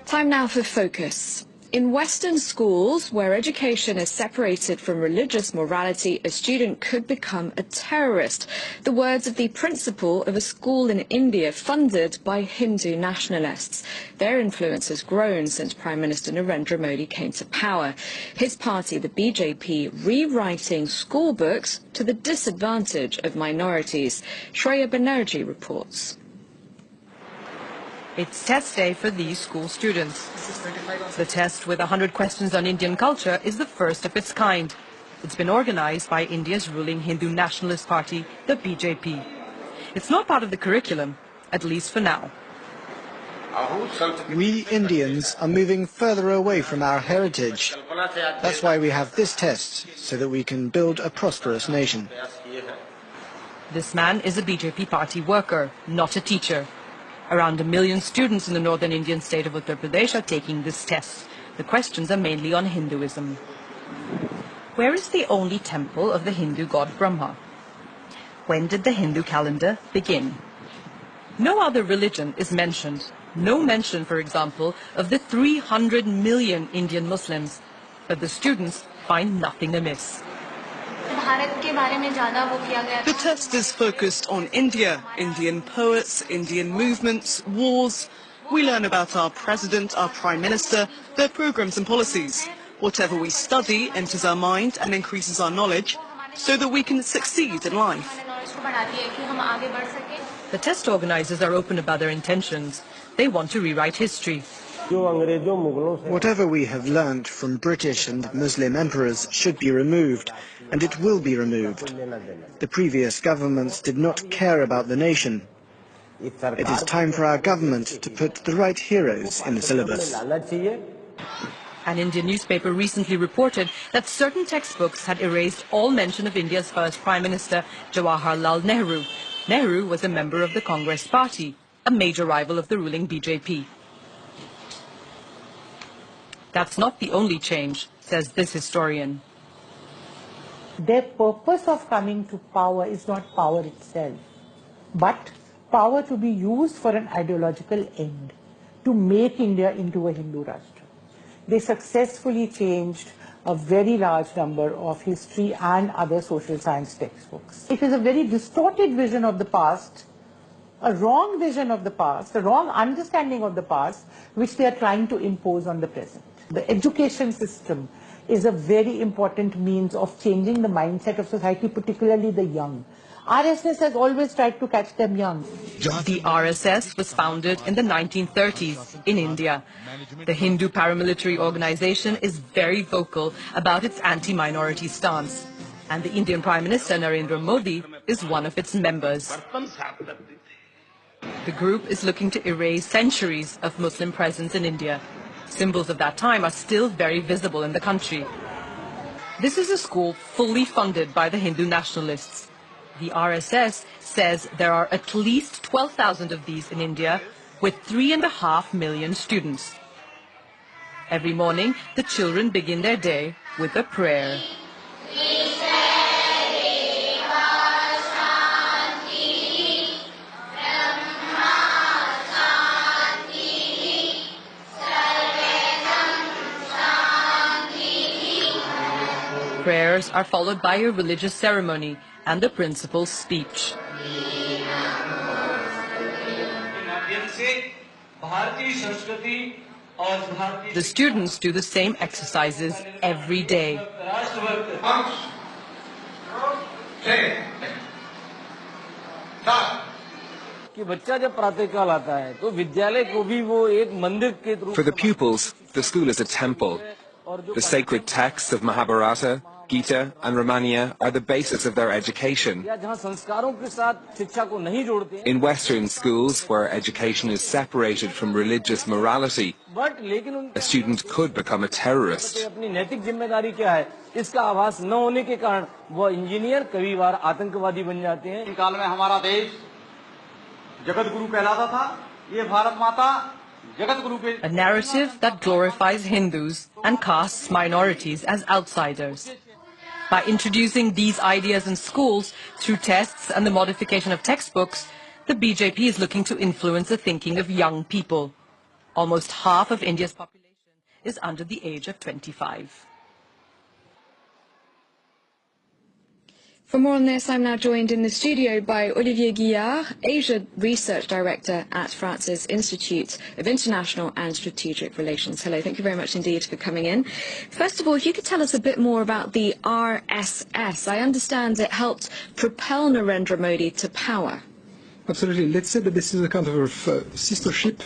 Time now for Focus. In Western schools, where education is separated from religious morality, a student could become a terrorist. The words of the principal of a school in India funded by Hindu nationalists. Their influence has grown since Prime Minister Narendra Modi came to power. His party, the BJP, rewriting school books to the disadvantage of minorities. Shreya Banerjee reports. It's test day for these school students. The test, with 100 questions on Indian culture, is the first of its kind. It's been organized by India's ruling Hindu nationalist party, the BJP. It's not part of the curriculum, at least for now. We Indians are moving further away from our heritage. That's why we have this test, so that we can build a prosperous nation. This man is a BJP party worker, not a teacher. Around 1 million students in the northern Indian state of Uttar Pradesh are taking this test. The questions are mainly on Hinduism. Where is the only temple of the Hindu god Brahma? When did the Hindu calendar begin? No other religion is mentioned. No mention, for example, of the 300 million Indian Muslims. But the students find nothing amiss. The test is focused on India, Indian poets, Indian movements, wars. We learn about our president, our prime minister, their programs and policies. Whatever we study enters our mind and increases our knowledge so that we can succeed in life. The test organizers are open about their intentions. They want to rewrite history. Whatever we have learnt from British and Muslim emperors should be removed, and it will be removed. The previous governments did not care about the nation. It is time for our government to put the right heroes in the syllabus. An Indian newspaper recently reported that certain textbooks had erased all mention of India's first Prime Minister, Jawaharlal Nehru. Nehru was a member of the Congress party, a major rival of the ruling BJP. That's not the only change, says this historian. Their purpose of coming to power is not power itself, but power to be used for an ideological end, to make India into a Hindu Rashtra. They successfully changed a very large number of history and other social science textbooks. It is a very distorted vision of the past, a wrong vision of the past, a wrong understanding of the past, which they are trying to impose on the present. The education system is a very important means of changing the mindset of society, particularly the young. RSS has always tried to catch them young. The RSS was founded in the 1930s in India. The Hindu paramilitary organization is very vocal about its anti-minority stance. And the Indian Prime Minister Narendra Modi is one of its members. The group is looking to erase centuries of Muslim presence in India. Symbols of that time are still very visible in the country. This is a school fully funded by the Hindu nationalists. The RSS says there are at least 12,000 of these in India, with 3.5 million students. Every morning, the children begin their day with a prayer. Prayers are followed by a religious ceremony and the principal's speech. The students do the same exercises every day. For the pupils, the school is a temple. The sacred texts of Mahabharata, Gita and Ramayana are the basis of their education. In Western schools, where education is separated from religious morality, a student could become a terrorist. A narrative that glorifies Hindus and casts minorities as outsiders. By introducing these ideas in schools through tests and the modification of textbooks, the BJP is looking to influence the thinking of young people. Almost half of India's population is under the age of 25. For more on this, I'm now joined in the studio by Olivier Guillard, Asia Research Director at France's Institute of International and Strategic Relations. Hello, thank you very much indeed for coming in. First of all, if you could tell us a bit more about the RSS. I understand it helped propel Narendra Modi to power. Absolutely. Let's say that this is a kind of a sister ship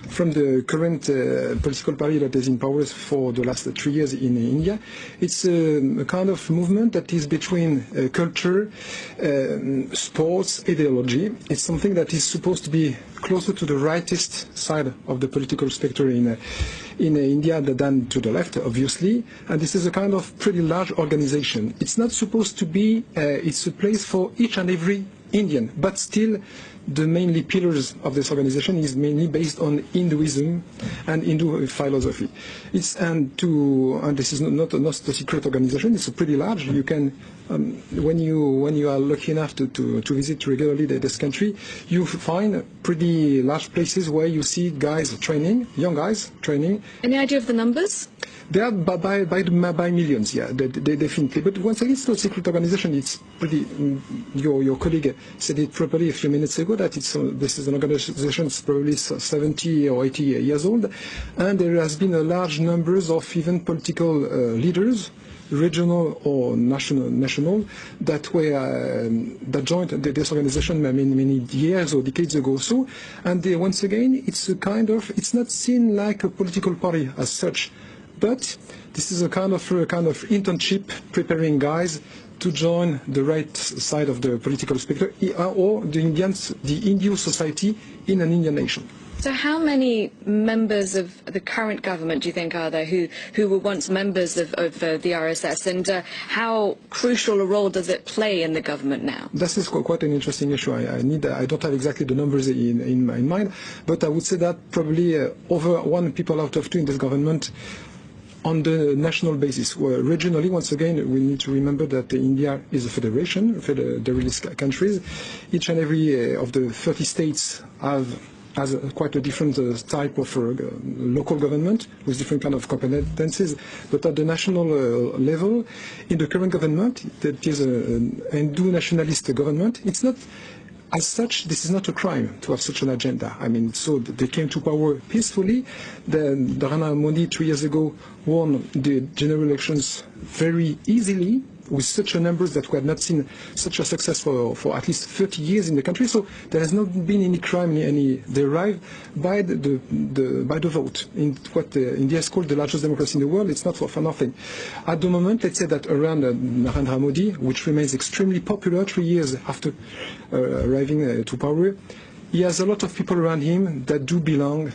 from the current political party that is in power for the last 3 years in India. It's a kind of movement that is between culture, sports, ideology. It's something that is supposed to be closer to the rightist side of the political spectrum in India than to the left, obviously. And this is a kind of pretty large organization. It's not supposed to be, it's a place for each and every Indian, but still the mainly pillars of this organization is mainly based on Hinduism and Hindu philosophy. And this is not a secret organization. It's a pretty large. You can, when you are lucky enough to visit regularly this country, you find pretty large places where you see guys training, young guys training. Any idea of the numbers? They are by millions, yeah, they definitely. But once again, it's not a secret organization. It's pretty. Your colleague said it properly a few minutes ago that this is an organization that's probably 70 or 80 years old, and there has been a large numbers of even political leaders, regional or national, that joined this organization many years or decades ago. So, and once again, it's it's not seen like a political party as such. But this is a kind of internship preparing guys to join the right side of the political spectrum or the Hindu society in an Indian nation. So how many members of the current government do you think are there who were once members of the RSS, and how crucial a role does it play in the government now? This is quite an interesting issue. I don't have exactly the numbers in mind, but I would say that probably over 1 people out of 2 in this government on the national basis. Where regionally, once again, we need to remember that India is a federation, federalist countries. Each and every of the 30 states has quite a different type of local government with different kind of competencies. But at the national level, in the current government, that is an Hindu nationalist government, it's not. As such, this is not a crime to have such an agenda. I mean, so they came to power peacefully. Narendra Modi 3 years ago won the general elections very easily, with such a numbers that we have not seen such a success for at least 30 years in the country. So there has not been any crime, they arrived by the vote in what India is called the largest democracy in the world. It's not for nothing. At the moment, let's say that around Narendra Modi, which remains extremely popular 3 years after arriving to power, he has a lot of people around him that do belong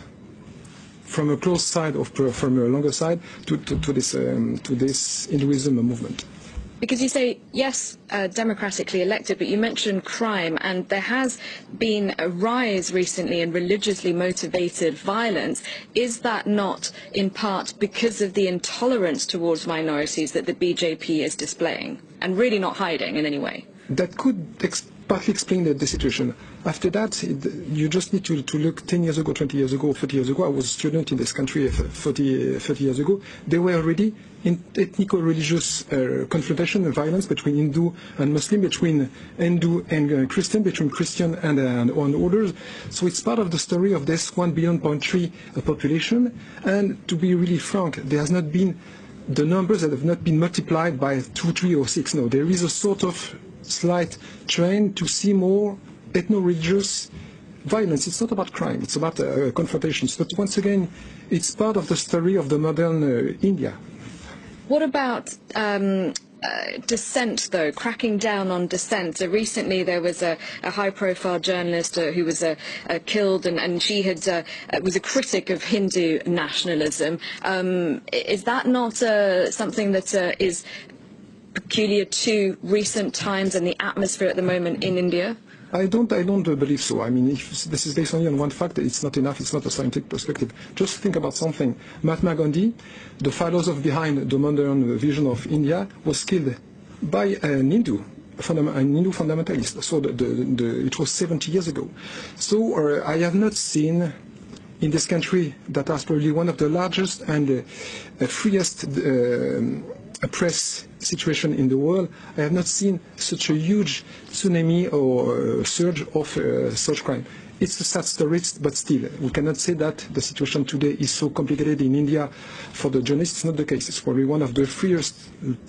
from a close side or from a longer side to this Hinduism movement. Because you say, yes, democratically elected, but you mentioned crime, and there has been a rise recently in religiously motivated violence. Is that not in part because of the intolerance towards minorities that the BJP is displaying, and really not hiding in any way? That could partly explain the situation. After that, you just need to look 10 years ago, 20 years ago, 30 years ago. I was a student in this country 30 years ago. They were already in ethnico-religious confrontation and violence between Hindu and Muslim, between Hindu and Christian, between Christian and others. So it's part of the story of this 1.3 billion population. And to be really frank, there has not been the numbers that have not been multiplied by 2, 3, or 6. No, there is a sort of slight trend to see more ethno-religious violence. It's not about crime, it's about confrontations. But once again, it's part of the story of the modern India. What about dissent, though, cracking down on dissent? Recently there was a high-profile journalist who was killed, and she was a critic of Hindu nationalism. Is that not something that is peculiar to recent times and the atmosphere at the moment in India? I don't believe so. I mean, if this is based only on one fact, it's not enough. It's not a scientific perspective. Just think about something. Mahatma Gandhi, the philosopher behind the modern vision of India, was killed by an Hindu fundamentalist. So it was 70 years ago. So I have not seen in this country that has probably one of the largest and freest press situation in the world, I have not seen such a huge tsunami or surge of such crime. It's a sad story, but still, we cannot say that the situation today is so complicated in India for the journalists. It's not the case. It's probably one of the freest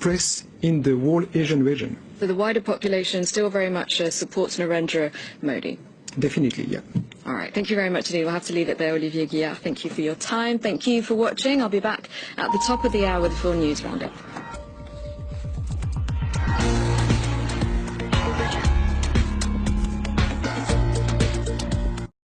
press in the whole Asian region. So the wider population still very much supports Narendra Modi? Definitely, yeah. All right. Thank you very much indeed. We'll have to leave it there, Olivier Guillard. Thank you for your time. Thank you for watching. I'll be back at the top of the hour with the full news roundup.